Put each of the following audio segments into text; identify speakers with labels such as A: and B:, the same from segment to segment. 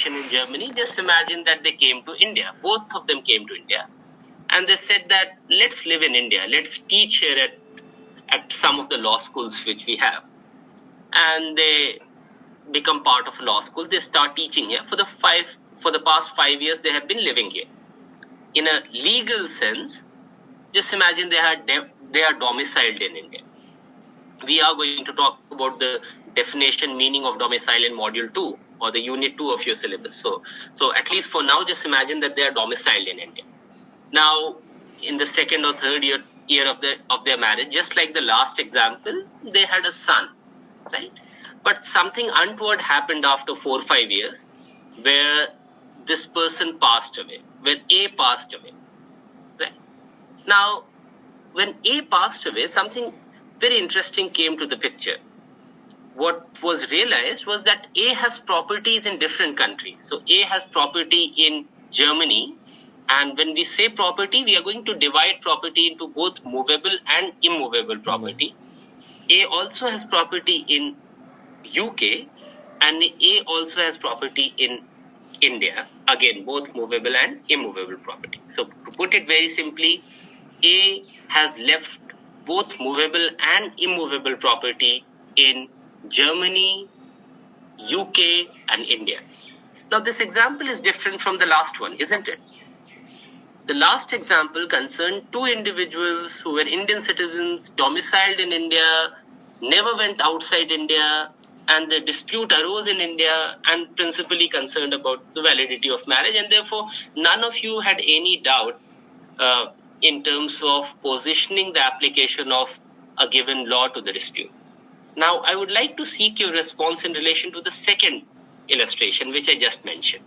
A: education in Germany. Just imagine that they came to India. Both of them came to India. And they said that let's live in India. Let's teach here at some of the law schools which we have. And they become part of a law school. They start teaching here. For the past 5 years, they have been living here. In a legal sense, just imagine they are domiciled in India. We are going to talk about the definition, meaning of domicile in module 2 or the unit 2 of your syllabus. So at least for now, just imagine that they are domiciled in India. Now, in the second or third year of their marriage, just like the last example, they had a son, right? But something untoward happened after 4 or 5 years, where this person passed away, when A passed away, right? Now, when A passed away, something very interesting came to the picture. What was realized was that A has properties in different countries. So A has property in Germany. And when we say property, we are going to divide property into both movable and immovable property. A also has property in UK, and A also has property in India. Again, both movable and immovable property. So to put it very simply, A has left both movable and immovable property in Germany, UK, and India. Now, this example is different from the last one, isn't it? The last example concerned two individuals who were Indian citizens, domiciled in India, never went outside India, and the dispute arose in India and principally concerned about the validity of marriage, and therefore none of you had any doubt in terms of positioning the application of a given law to the dispute. Now, I would like to seek your response in relation to the second illustration, which I just mentioned.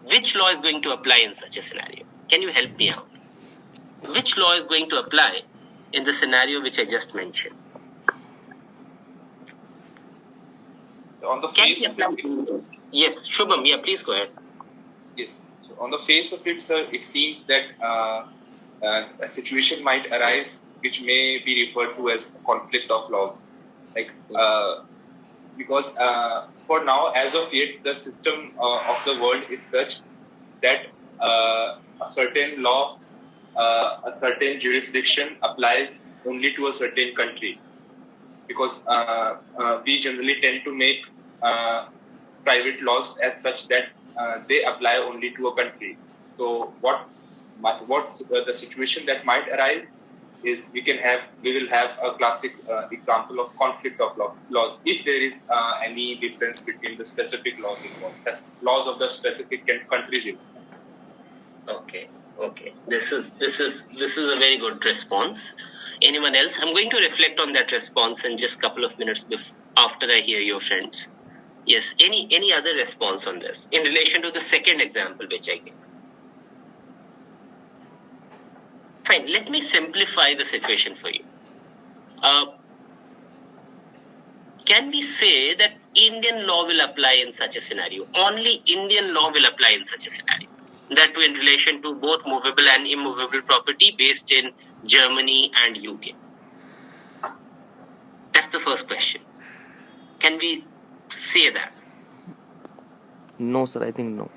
A: Which law is going to apply in such a scenario? Can you help me out? Which law is going to apply in the scenario which I just mentioned?
B: So on the face of it,
A: yes, Shubham, yeah, please go ahead.
B: Yes. So on the face of it, sir, it seems that a situation might arise which may be referred to as a conflict of laws. Like, because for now, as of yet, the system of the world is such that a certain law, a certain jurisdiction applies only to a certain country. Because we generally tend to make private laws as such that they apply only to a country. So what the situation that might arise is we will have a classic example of conflict of laws if there is any difference between the specific laws involved, that's laws of the specific countries involved.
A: Okay. This is a very good response. Anyone else? I'm going to reflect on that response in just a couple of minutes after I hear your friends. Yes. Any other response on this in relation to the second example which I gave? Fine. Let me simplify the situation for you. Can we say that Indian law will apply in such a scenario? Only Indian law will apply in such a scenario. That too in relation to both movable and immovable property based in Germany and UK. That's the first question. Can we say that?
C: No, sir, I think no.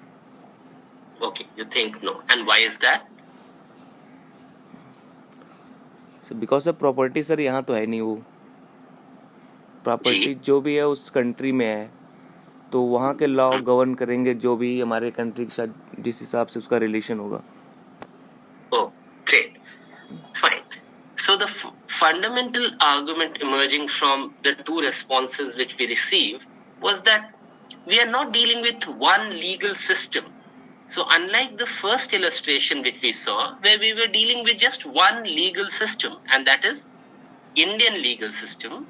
A: Okay, you think no. And why is that?
C: So because of property, sir, यहाँ तो है नहीं वो. Property जो भी है उस country में है, तो वहाँ के लॉ गवर्न करेंगे जो भी हमारे कंट्री के साथ जिस हिसाब से उसका रिलेशन होगा.
A: Oh, great. Fine. So the fundamental argument emerging from the two responses which we received was that we are not dealing with one legal system. So unlike the first illustration which we saw, where we were dealing with just one legal system, and that is Indian legal system,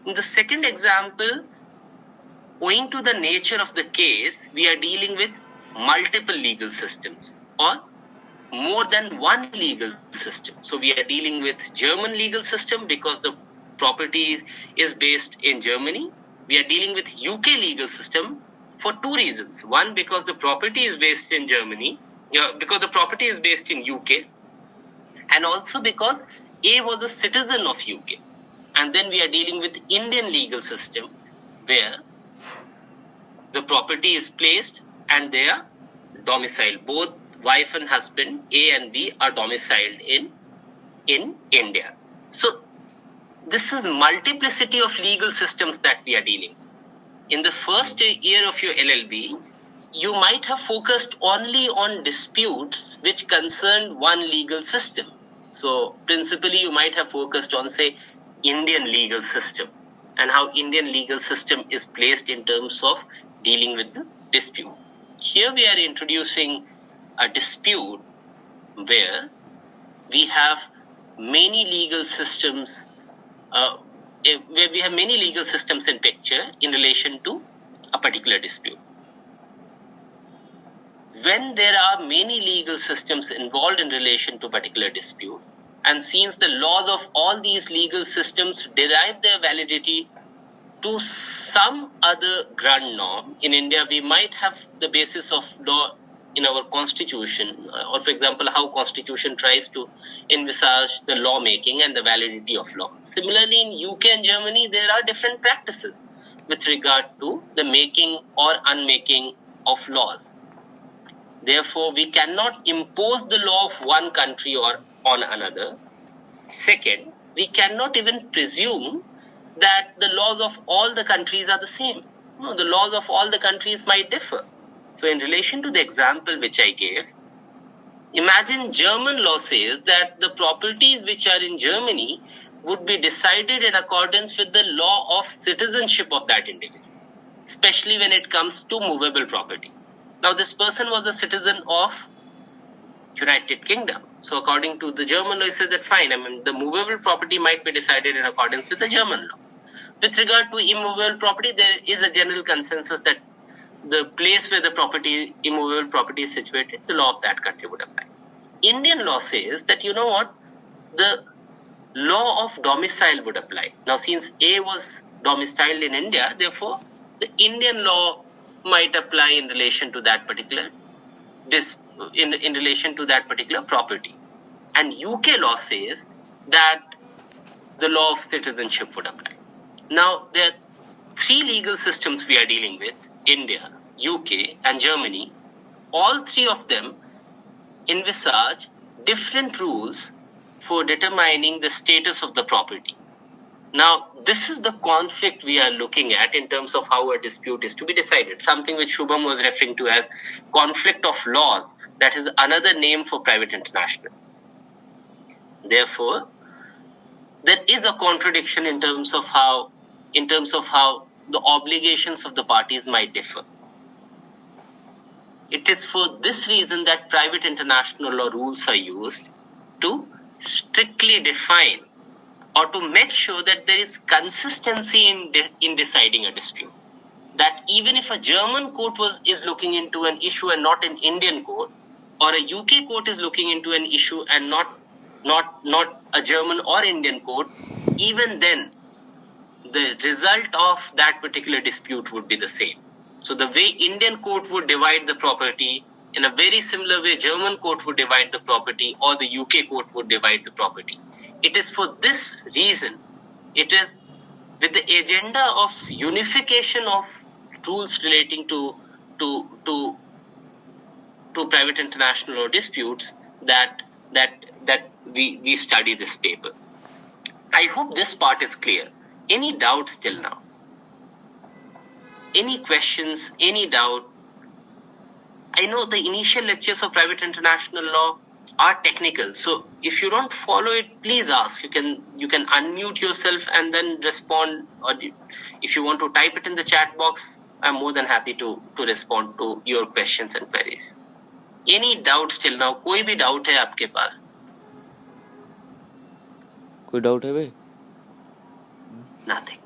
A: in the second example, owing to the nature of the case, we are dealing with multiple legal systems or more than one legal system. So we are dealing with German legal system because the property is based in Germany. We are dealing with UK legal system for two reasons. One, because the property is based in Germany, because the property is based in UK, and also because A was a citizen of UK. And then we are dealing with Indian legal system where the property is placed and they are domiciled. Both wife and husband, A and B, are domiciled in India. So this is multiplicity of legal systems that we are dealing with. In the first year of your LLB, you might have focused only on disputes which concern one legal system. So principally, you might have focused on, say, Indian legal system and how Indian legal system is placed in terms of dealing with the dispute. Here we are introducing a dispute where we have many legal systems, where we have many legal systems in picture in relation to a particular dispute. When there are many legal systems involved in relation to a particular dispute, and since the laws of all these legal systems derive their validity to some other grand norm, in India we might have the basis of law in our constitution, or for example, how constitution tries to envisage the law making and the validity of law. Similarly, in UK and Germany, there are different practices with regard to the making or unmaking of laws. Therefore, we cannot impose the law of one country or on another. Second, we cannot even presume that the laws of all the countries are the same. No, the laws of all the countries might differ. So in relation to the example which I gave, imagine German law says that the properties which are in Germany would be decided in accordance with the law of citizenship of that individual, especially when it comes to movable property. Now, this person was a citizen of United Kingdom. So according to the German law, it says that fine, the movable property might be decided in accordance with the German law. With regard to immovable property, there is a general consensus that the place where the immovable property is situated, the law of that country would apply. Indian law says that, you know what, the law of domicile would apply. Now, since A was domiciled in India, therefore, the Indian law might apply in relation to that particular in relation to that particular property. And UK law says that the law of citizenship would apply. Now, there are three legal systems we are dealing with: India, UK, and Germany. All three of them envisage different rules for determining the status of the property. Now, this is the conflict we are looking at in terms of how a dispute is to be decided, something which Shubham was referring to as conflict of laws. That is another name for private international. Therefore, there is a contradiction in terms of how the obligations of the parties might differ. It is for this reason that private international law rules are used to strictly define or to make sure that there is consistency in deciding a dispute. That even if a German court is looking into an issue and not an Indian court, or a UK court is looking into an issue and not a German or Indian court, even then the result of that particular dispute would be the same. So the way Indian court would divide the property, in a very similar way German court would divide the property, or the UK court would divide the property. It is for this reason, it is with the agenda of unification of rules relating to private international law disputes that we study this paper. I hope this part is clear. Any doubts till now? Any questions? Any doubt? I know the initial lectures of private international law are technical, so if you don't follow it, please ask. You can unmute yourself and then respond, or if you want to type it in the chat box, I'm more than happy to respond to your questions and queries. Any doubts till now? कोई भी doubt है आपके पास?
C: कोई doubt है भाई?
A: Nothing.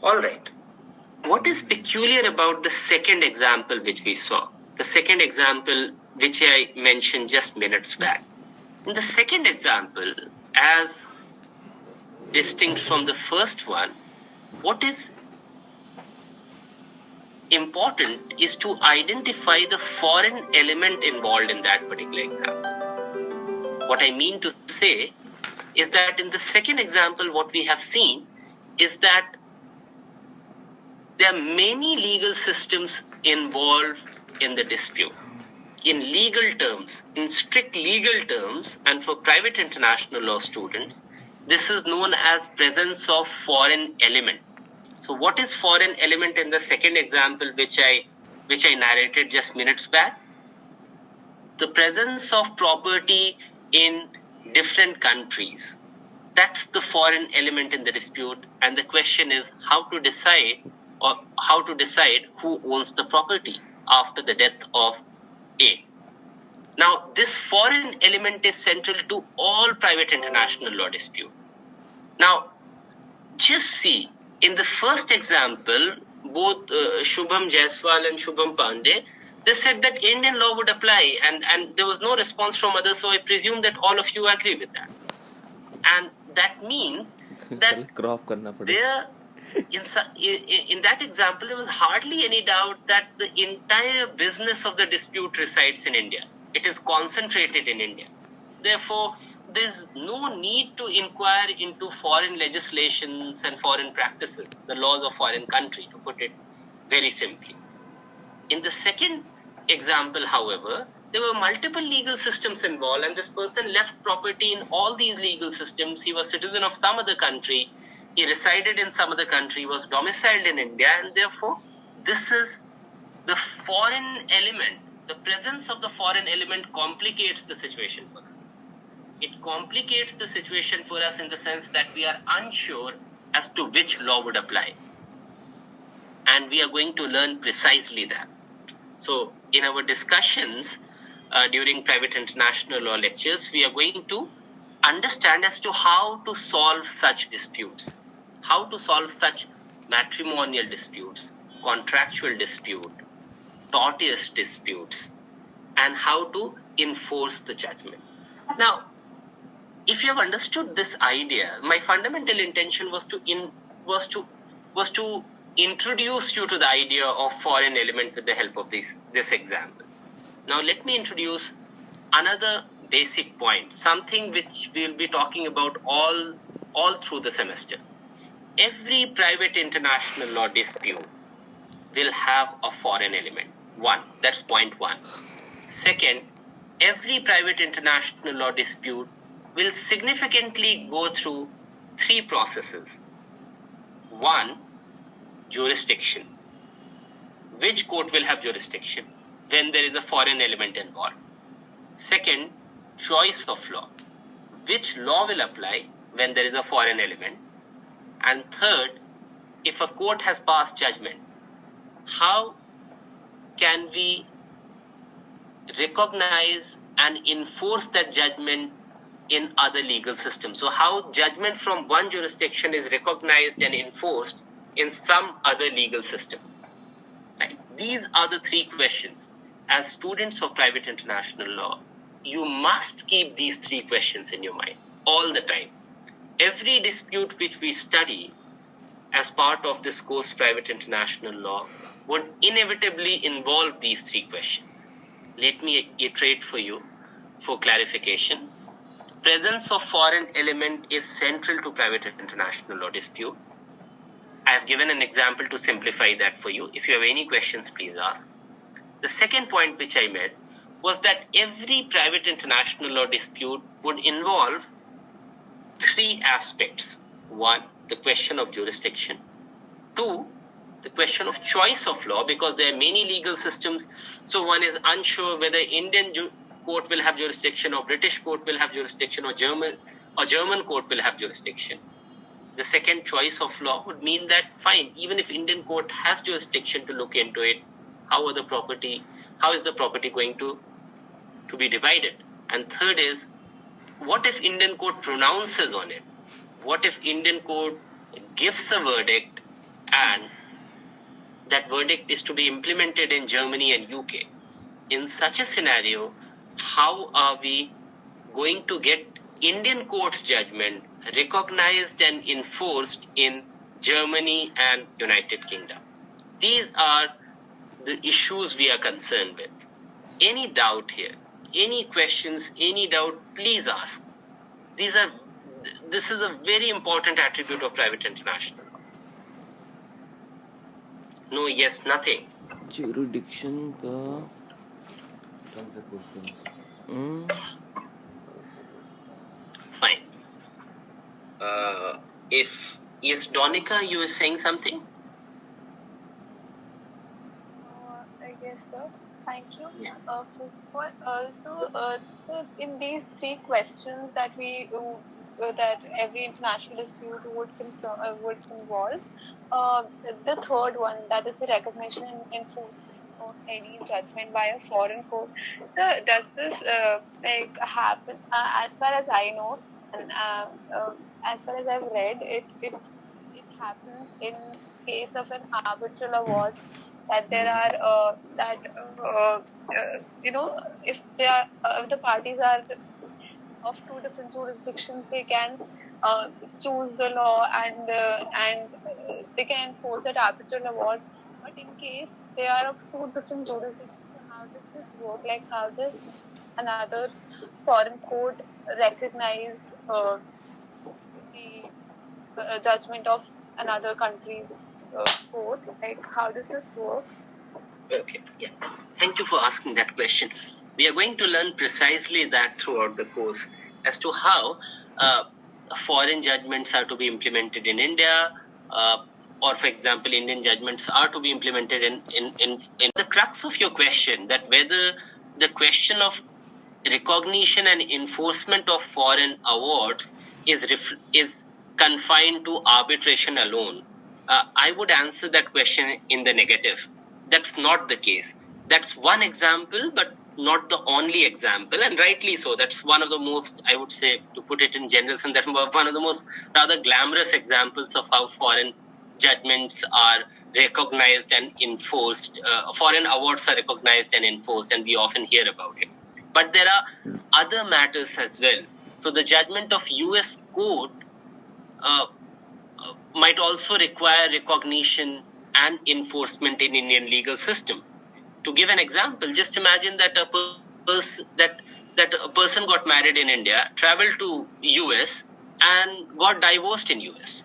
A: All right. What is peculiar about the second example which we saw? The second example which I mentioned just minutes back. In the second example, as distinct from the first one, what is important is to identify the foreign element involved in that particular example. What I mean to say is that in the second example, what we have seen is that there are many legal systems involved in the dispute. In legal terms, in strict legal terms, and for private international law students, this is known as presence of foreign element. So what is foreign element in the second example which I narrated just minutes back? The presence of property in different countries. That's the foreign element in the dispute, and the question is how to decide who owns the property after the death of A. Now, this foreign element is central to all private international law dispute. Now, just see, in the first example, both Shubham Jaiswal and Shubham Pandey, they said that Indian law would apply, and there was no response from others, so I presume that all of you agree with that. And that means that there, in that example, there was hardly any doubt that the entire business of the dispute resides in India. It is concentrated in India. Therefore, there's no need to inquire into foreign legislations and foreign practices, the laws of foreign country, to put it very simply. In the second example, however, there were multiple legal systems involved, and this person left property in all these legal systems. He was citizen of some other country. He resided in some other country, was domiciled in India, and therefore, this is the foreign element. The presence of the foreign element complicates the situation for us. It complicates the situation for us in the sense that we are unsure as to which law would apply. And we are going to learn precisely that. So, in our discussions during private international law lectures, we are going to understand as to how to solve such disputes, how to solve such matrimonial disputes, contractual dispute, tortious disputes, and how to enforce the judgment. Now, if you have understood this idea, my fundamental intention was to introduce you to the idea of foreign element with the help of this example. Now, let me introduce another basic point, something which we'll be talking about all through the semester. Every private international law dispute will have a foreign element. That's point one. Second, every private international law dispute will significantly go through three processes. One, jurisdiction. Which court will have jurisdiction when there is a foreign element involved? Second, choice of law. Which law will apply when there is a foreign element? And third, if a court has passed judgment, how can we recognize and enforce that judgment in other legal systems? So how judgment from one jurisdiction is recognized and enforced in some other legal system. Right? These are the three questions. As students of private international law, you must keep these three questions in your mind all the time. Every dispute which we study as part of this course, private international law, would inevitably involve these three questions. Let me iterate for you for clarification. Presence of foreign element is central to private international law dispute. I have given an example to simplify that for you. If you have any questions, please ask. The second point which I made was that every private international law dispute would involve three aspects. One, the question of jurisdiction. Two, the question of choice of law, because there are many legal systems. So one is unsure whether Indian court will have jurisdiction, or British court will have jurisdiction, or German court will have jurisdiction. The second, choice of law, would mean that fine, even if Indian court has jurisdiction to look into it, how is the property going to be divided? And third is, what if Indian court pronounces on it? What if Indian court gives a verdict and that verdict is to be implemented in Germany and UK? In such a scenario, how are we going to get Indian court's judgment recognized and enforced in Germany and United Kingdom? These are the issues we are concerned with. Any doubt here, any questions, any doubt, please ask. This is a very important attribute of private international law. No, yes, nothing.
C: jurisdiction का
A: Fine. If yes, Donica, you were saying something?
D: I guess so. Thank you.
A: Yeah.
D: So in these three questions that that every international dispute would involve, the third one, that is the recognition and enforcement of any judgment by a foreign court. So does this happen? As far as I know, and as far as I've read, it happens in case of an arbitral award, that there are if they are if the parties are of two different jurisdictions, they can choose the law and they can enforce that arbitral award. But in case they are of two different jurisdictions, so how does this work? Like, how does another foreign court recognize the judgment of another country's court? Like, how does this work?
A: Okay. Yeah. Thank you for asking that question. We are going to learn precisely that throughout the course as to how foreign judgments are to be implemented in India, or for example, Indian judgments are to be implemented in the crux of your question, that whether the question of recognition and enforcement of foreign awards is confined to arbitration alone. I would answer that question in the negative. That's not the case. That's one example, but not the only example, and rightly so. That's one of the most, I would say, to put it in general sense, that's one of the most rather glamorous examples of how foreign judgments are recognized and enforced. Foreign awards are recognized and enforced, and we often hear about it. But there are other matters as well. So the judgment of US court might also require recognition and enforcement in Indian legal system. To give an example, just imagine that a person got married in India, traveled to US, and got divorced in US.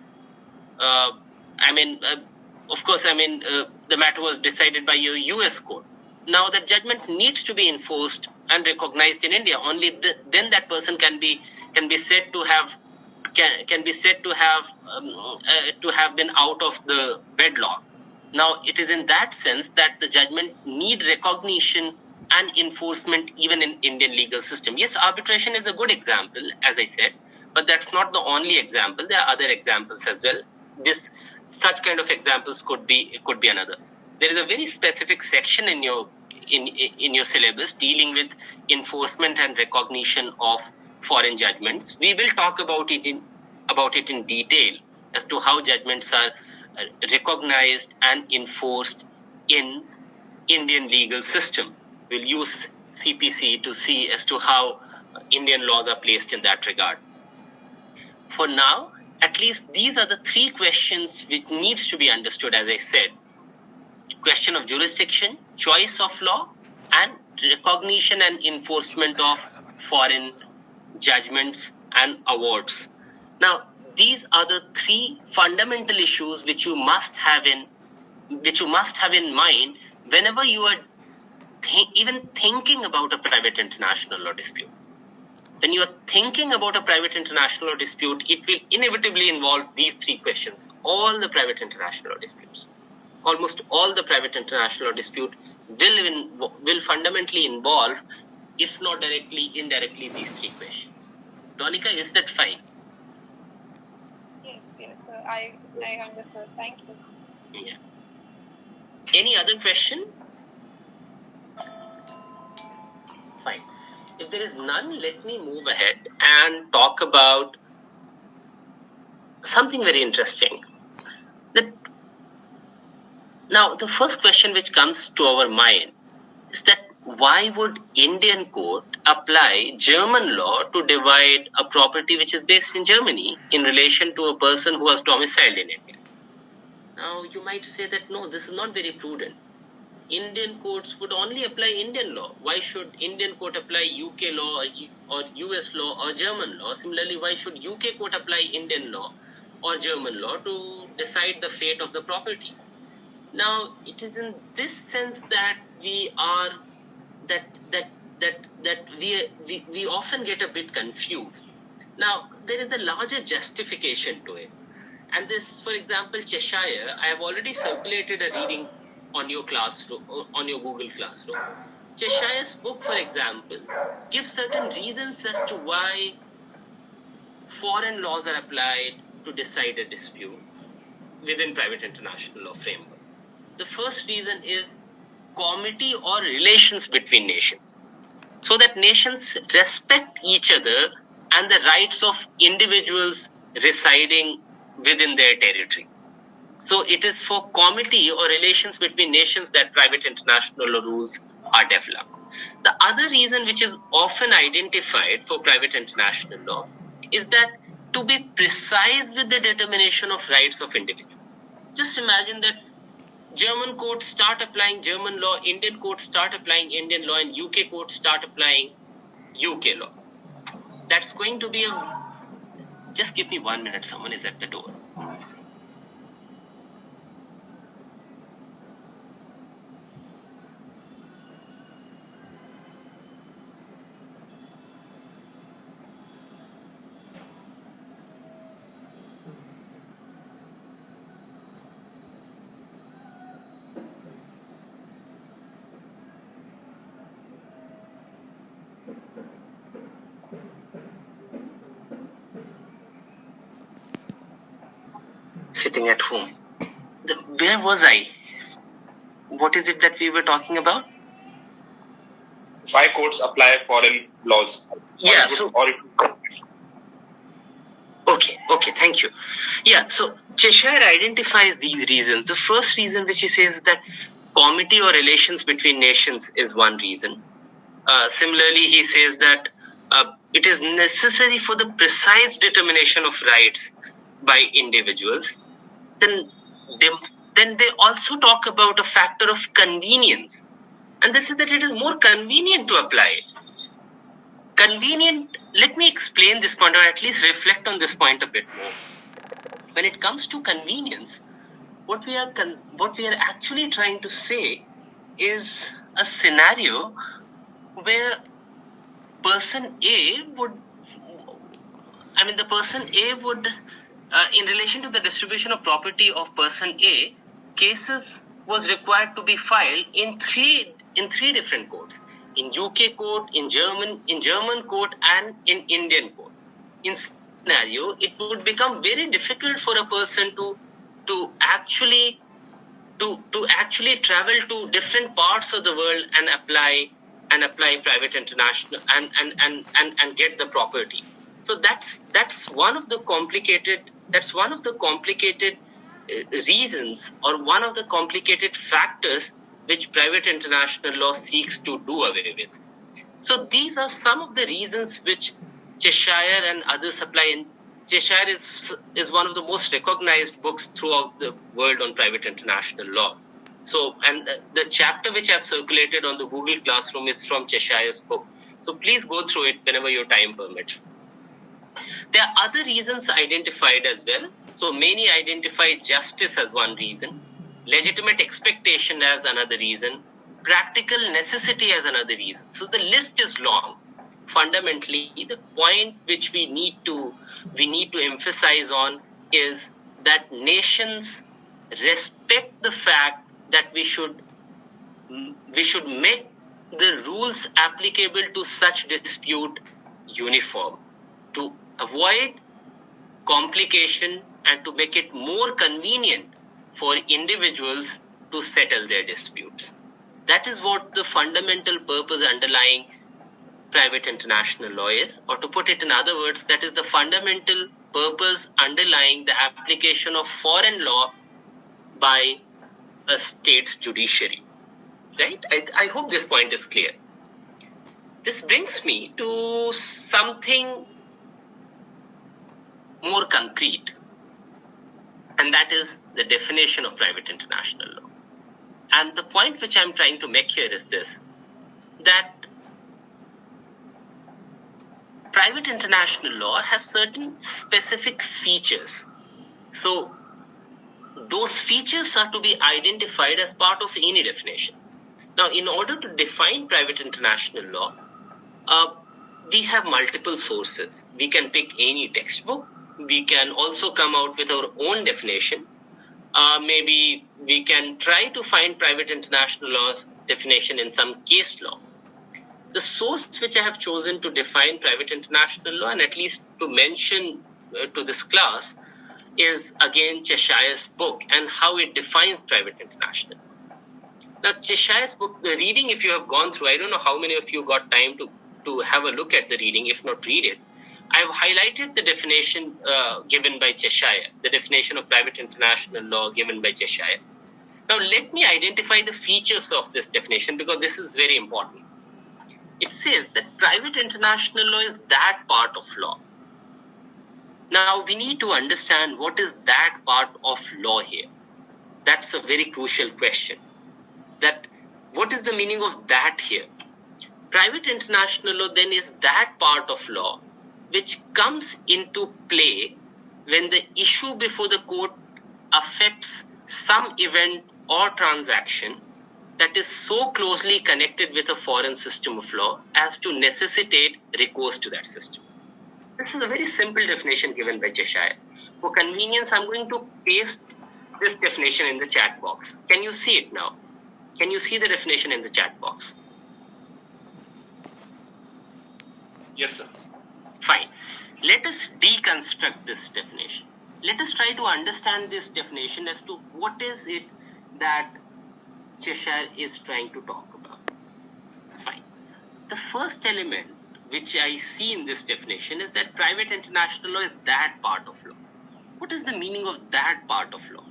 A: Of course, the matter was decided by a US court. Now that judgment needs to be enforced and recognized in India. Only then that person can be said to have been out of the wedlock. Now, it is in that sense that the judgment need recognition and enforcement even in Indian legal system. Yes, arbitration is a good example, as I said, but that's not the only example. There are other examples as well. Such kind of examples could be another. There is a very specific section in your syllabus dealing with enforcement and recognition of foreign judgments. We will talk about it in detail as to how judgments are recognized and enforced in Indian legal system. We'll use CPC to see as to how Indian laws are placed in that regard. For now, at least these are the three questions which needs to be understood, as I said. Question of jurisdiction, choice of law, and recognition and enforcement of foreign judgments and awards. Now, these are the three fundamental issues which you must have in mind whenever you are even thinking about a private international law dispute. When you are thinking about a private international law dispute, it will inevitably involve these three questions. All the private international law disputes, almost all the private international law dispute will fundamentally involve, if not directly, indirectly, these three questions. Donika, is that fine?
D: Yes, I understood. Thank you.
A: Yeah. Any other question? Fine. If there is none, let me move ahead and talk about something very interesting. Now, the first question which comes to our mind is that why would Indian court apply German law to divide a property which is based in Germany in relation to a person who was domiciled in India? Now, you might say that no, this is not very prudent. Indian courts would only apply Indian law. Why should Indian court apply UK law or US law or German law? Similarly, why should UK court apply Indian law or German law to decide the fate of the property? Now, it is in this sense that we are we often get a bit confused. Now, there is a larger justification to it. And this, for example, Cheshire, I have already circulated a reading on your classroom, on your Google Classroom. Cheshire's book, for example, gives certain reasons as to why foreign laws are applied to decide a dispute within private international law framework. The first reason is comity or relations between nations, so that nations respect each other and the rights of individuals residing within their territory. So it is for comity or relations between nations that private international law rules are developed. The other reason which is often identified for private international law is that to be precise with the determination of rights of individuals. Just imagine that German courts start applying German law, Indian courts start applying Indian law, and UK courts start applying UK law. That's going to be a... Just give me 1 minute, someone is at the door. Sitting at home. Where was I? What is it that we were talking about?
B: Why courts apply foreign laws?
A: Yeah, Okay, thank you. Yeah, so Cheshire identifies these reasons. The first reason which he says is that comity or relations between nations is one reason. Similarly, he says that it is necessary for the precise determination of rights by individuals. Then they also talk about a factor of convenience. And they say that it is more convenient to apply it. Convenient, let me explain this point, or at least reflect on this point a bit more. When it comes to convenience, what we are actually trying to say is a scenario where person A would, in relation to the distribution of property of person A, cases was required to be filed in three different courts: in UK court, in German court, and in Indian court. In scenario, it would become very difficult for a person to actually travel to different parts of the world and apply private international and get the property. So that's one of the complicated reasons, or one of the complicated factors which private international law seeks to do away with. So these are some of the reasons which Cheshire and others apply. And Cheshire is one of the most recognized books throughout the world on private international law. So, and the chapter which I've circulated on the Google Classroom is from Cheshire's book. So please go through it whenever your time permits. There are other reasons identified as well. So many identify justice as one reason, legitimate expectation as another reason, practical necessity as another reason. So the list is long. Fundamentally, the point which we need to emphasize on is that nations respect the fact that we should make the rules applicable to such dispute uniform, to avoid complication and to make it more convenient for individuals to settle their disputes. That is what the fundamental purpose underlying private international law is, or to put it in other words, that is the fundamental purpose underlying the application of foreign law by a state's judiciary. Right? I hope this point is clear. This brings me to something more concrete, and that is the definition of private international law. And the point which I'm trying to make here is this, that private international law has certain specific features. So those features are to be identified as part of any definition. Now, in order to define private international law, we have multiple sources. We can pick any textbook. We can also come out with our own definition. Maybe we can try to find private international law's definition in some case law. The source which I have chosen to define private international law, and at least to mention to this class, is again Cheshire's book and how it defines private international. Now, Cheshire's book, the reading, if you have gone through, I don't know how many of you got time to have a look at the reading, if not read it. I've highlighted the definition given by Cheshire, the definition of private international law given by Cheshire. Now, let me identify the features of this definition because this is very important. It says that private international law is that part of law. Now, we need to understand what is that part of law here. That's a very crucial question. That what is the meaning of that here? Private international law then is that part of law which comes into play when the issue before the court affects some event or transaction that is so closely connected with a foreign system of law as to necessitate recourse to that system. This is a very simple definition given by Cheshire. For convenience, I'm going to paste this definition in the chat box. Can you see it now? Can you see the definition in the chat box?
B: Yes, sir.
A: Fine. Let us deconstruct this definition. Let us try to understand this definition as to what is it that Cheshire is trying to talk about. Fine. The first element which I see in this definition is that private international law is that part of law. What is the meaning of that part of law?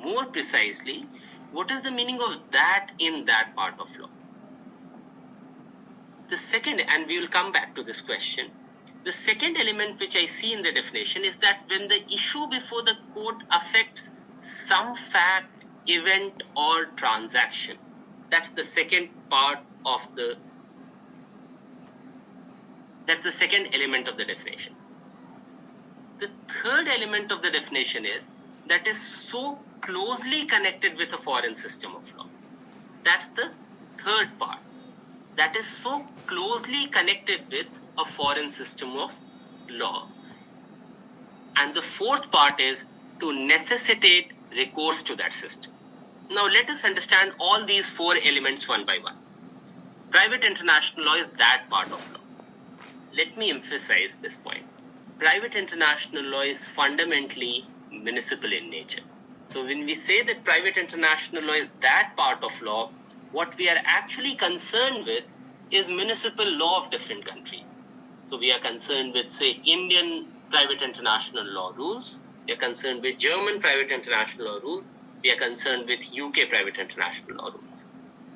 A: More precisely, what is the meaning of that in that part of law? The second, and we will come back to this question, the second element which I see in the definition is that when the issue before the court affects some fact, event, or transaction, that's the second part of the, that's the second element of the definition. The third element of the definition is that is so closely connected with a foreign system of law. That's the third part. That is so closely connected with a foreign system of law. And the fourth part is to necessitate recourse to that system. Now let us understand all these four elements one by one. Private international law is that part of law. Let me emphasize this point. Private international law is fundamentally municipal in nature. So when we say that private international law is that part of law, what we are actually concerned with is municipal law of different countries. So we are concerned with, say, Indian private international law rules. We are concerned with German private international law rules. We are concerned with UK private international law rules.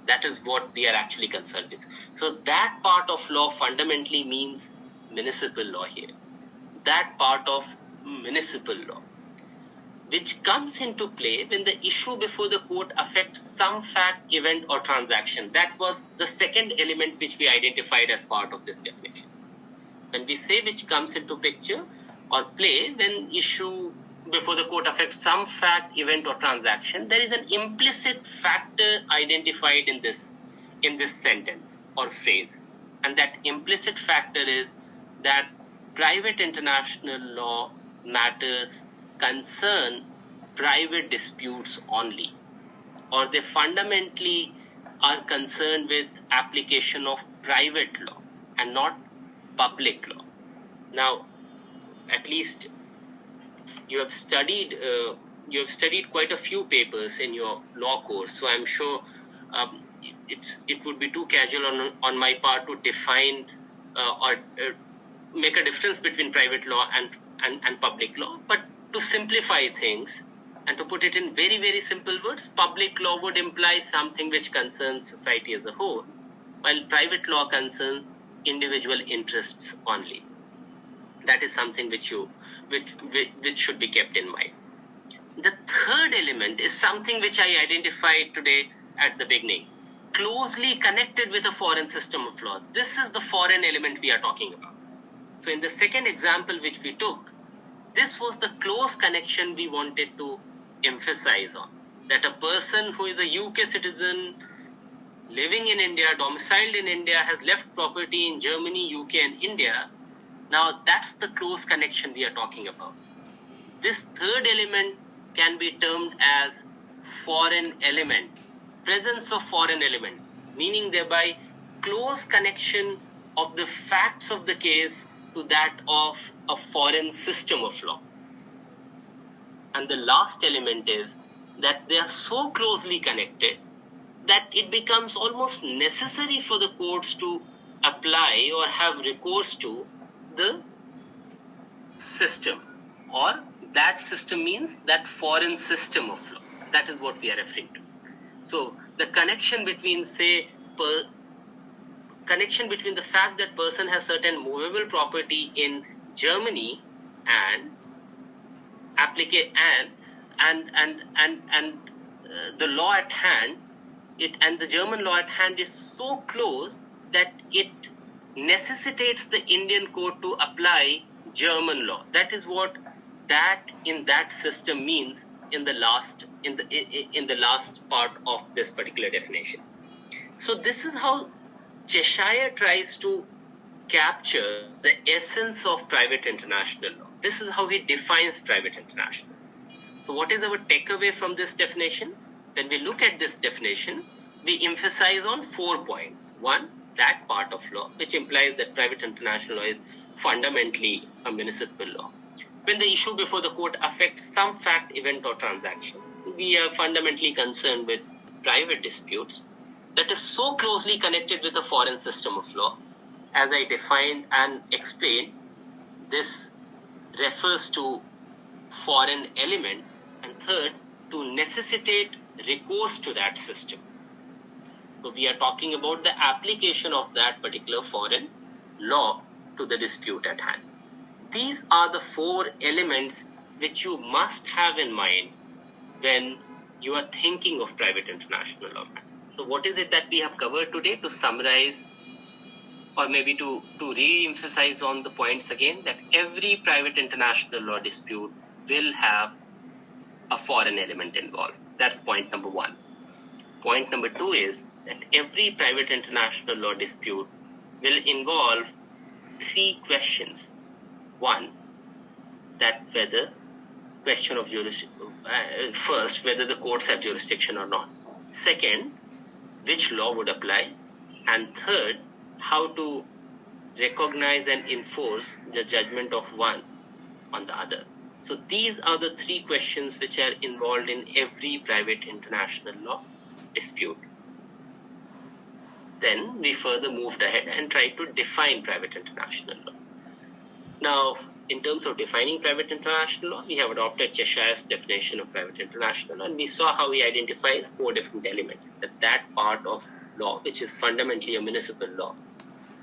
A: That is what we are actually concerned with. So that part of law fundamentally means municipal law here. That part of municipal law, which comes into play when the issue before the court affects some fact, event, or transaction. That was the second element which we identified as part of this definition. When we say which comes into picture or play when issue before the court affects some fact, event, or transaction, there is an implicit factor identified in this sentence or phrase. And that implicit factor is that private international law matters concern private disputes only, or they fundamentally are concerned with application of private law and not public law. Now, at least you have studied quite a few papers in your law course, so I'm sure it would be too casual on my part to define or make a difference between private law and public law. But to simplify things and to put it in very, very simple words, public law would imply something which concerns society as a whole, while private law concerns individual interests only. That is something which should be kept in mind. The third element is something which I identified today at the beginning, closely connected with a foreign system of law. This is the foreign element we are talking about. So in the second example which we took, this was the close connection we wanted to emphasize on. That a person who is a UK citizen living in India, domiciled in India, has left property in Germany, UK and India. Now that's the close connection we are talking about. This third element can be termed as foreign element, presence of foreign element, meaning thereby close connection of the facts of the case to that of a foreign system of law. And the last element is that they are so closely connected that it becomes almost necessary for the courts to apply or have recourse to the system, or that system means that foreign system of law. That is what we are referring to. So the connection between, say, connection between the fact that person has certain movable property in Germany and the law at hand, the German law at hand is so close that it necessitates the Indian court to apply German law. That is what that in that system means in the last part of this particular definition. So this is how Cheshire tries to capture the essence of private international law. This is how he defines private international. So what is our takeaway from this definition? When we look at this definition, we emphasize on 4 points. One, that part of law, which implies that private international law is fundamentally a municipal law. When the issue before the court affects some fact, event or transaction, we are fundamentally concerned with private disputes that is so closely connected with the foreign system of law. As I defined and explained, this refers to foreign element, and third, to necessitate recourse to that system. So we are talking about the application of that particular foreign law to the dispute at hand. These are the 4 elements which you must have in mind when you are thinking of private international law. So what is it that we have covered today? To summarize, or maybe to re-emphasize on the points again, that every private international law dispute will have a foreign element involved. That's point number 1. Point number 2 is that every private international law dispute will involve 3 questions. 1, that whether question of first, whether the courts have jurisdiction or not. Second, which law would apply. And third, how to recognize and enforce the judgment of one on the other. So these are the 3 questions which are involved in every private international law dispute. Then we further moved ahead and tried to define private international law. Now, in terms of defining private international law, we have adopted Cheshire's definition of private international law, and we saw how he identifies 4 different elements. That part of law, which is fundamentally a municipal law,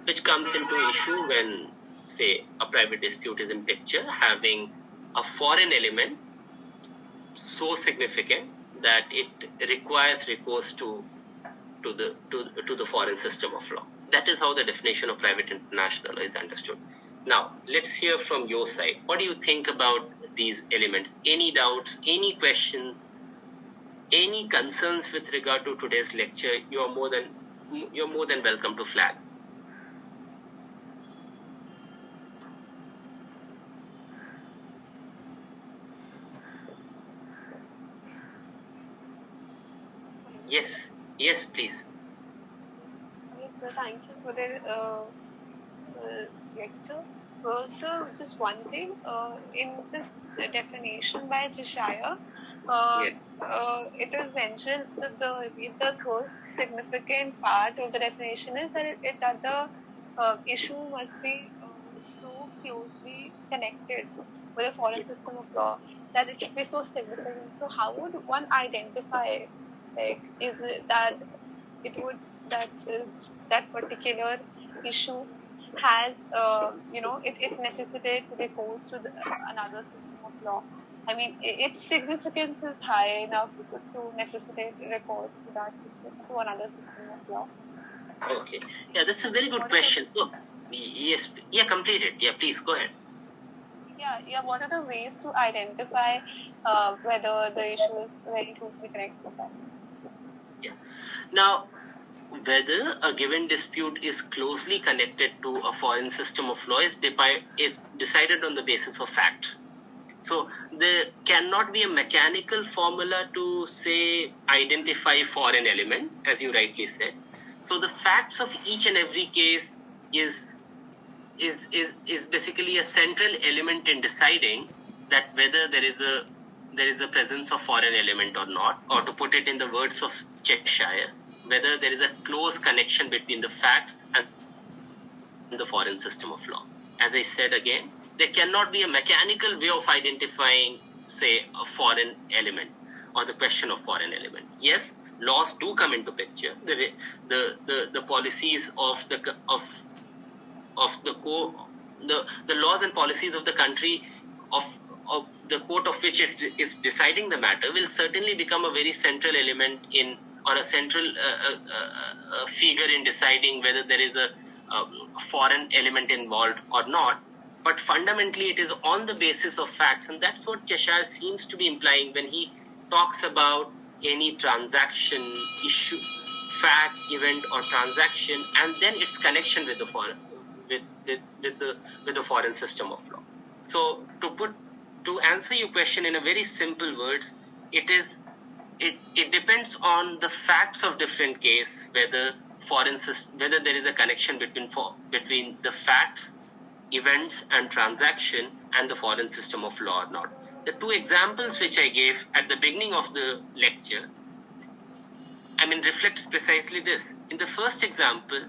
A: which comes into issue when, say, a private dispute is in picture, having a foreign element so significant that it requires recourse to the foreign system of law. That is how the definition of private international law is understood. Now, let's hear from your side. What do you think about these elements? Any doubts, any questions, any concerns with regard to today's lecture? You're more than welcome to flag. Yes, please.
D: Yes, sir. Thank you for the lecture. So, just one thing. In this definition by Cheshire, it is mentioned that the third significant part of the definition is that the issue must be so closely connected with a foreign system of law that it should be so significant. So, how would one identify? Like, is it that that particular issue has it necessitates recourse to another system of law? I mean, its significance is high enough to necessitate recourse to that system, to another system of law.
A: Okay, yeah, that's a very good question. So, yes, complete it. Yeah, please go ahead.
D: What are the ways to identify whether the issue is very closely connected with that?
A: Now, whether a given dispute is closely connected to a foreign system of law is decided on the basis of facts. So there cannot be a mechanical formula to say identify foreign element, as you rightly said. So the facts of each and every case is basically a central element in deciding that whether there is a presence of foreign element or not, or to put it in the words of Cheshire, whether there is a close connection between the facts and the foreign system of law. As I said again, there cannot be a mechanical way of identifying, say, a foreign element or the question of foreign element. Yes, laws do come into picture. The policies of the laws and policies of the country of the court of which it is deciding the matter will certainly become a very central element in, or a central figure in deciding whether there is a foreign element involved or not. But fundamentally, it is on the basis of facts, and that's what Cheshire seems to be implying when he talks about any transaction, issue, fact, event, or transaction, and then its connection with the foreign, with the foreign system of law. So to answer your question in a very simple words, it depends on the facts of different case whether there is a connection between the facts, events, and transaction and the foreign system of law or not. The two examples which I gave at the beginning of the lecture, reflects precisely this. In the first example,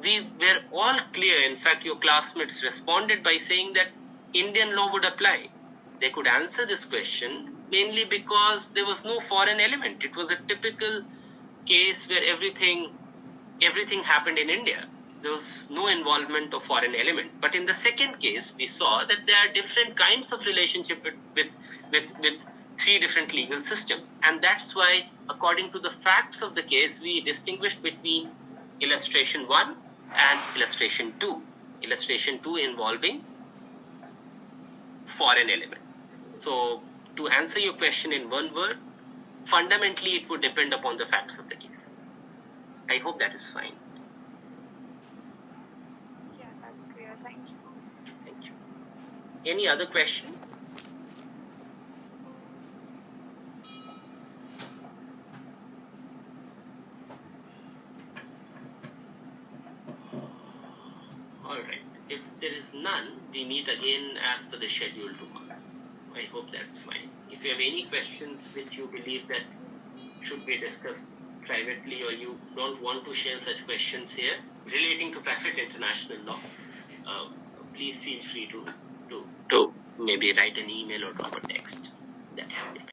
A: we were all clear. In fact, your classmates responded by saying that Indian law would apply. They could answer this question mainly because there was no foreign element. It was a typical case where everything happened in India. There was no involvement of foreign element. But in the second case, we saw that there are different kinds of relationship with three different legal systems. And that's why, according to the facts of the case, we distinguished between illustration 1 and illustration 2. Illustration 2 involving foreign element. So, to answer your question in one word, fundamentally it would depend upon the facts of the case. I hope that is fine.
D: Yeah, that's clear. Thank you.
A: Thank you. Any other question? Alright. If there is none, we meet again as per the schedule tomorrow. I hope that's fine. If you have any questions which you believe that should be discussed privately, or you don't want to share such questions here relating to private international law, please feel free to maybe write an email or drop a text. That should be fine.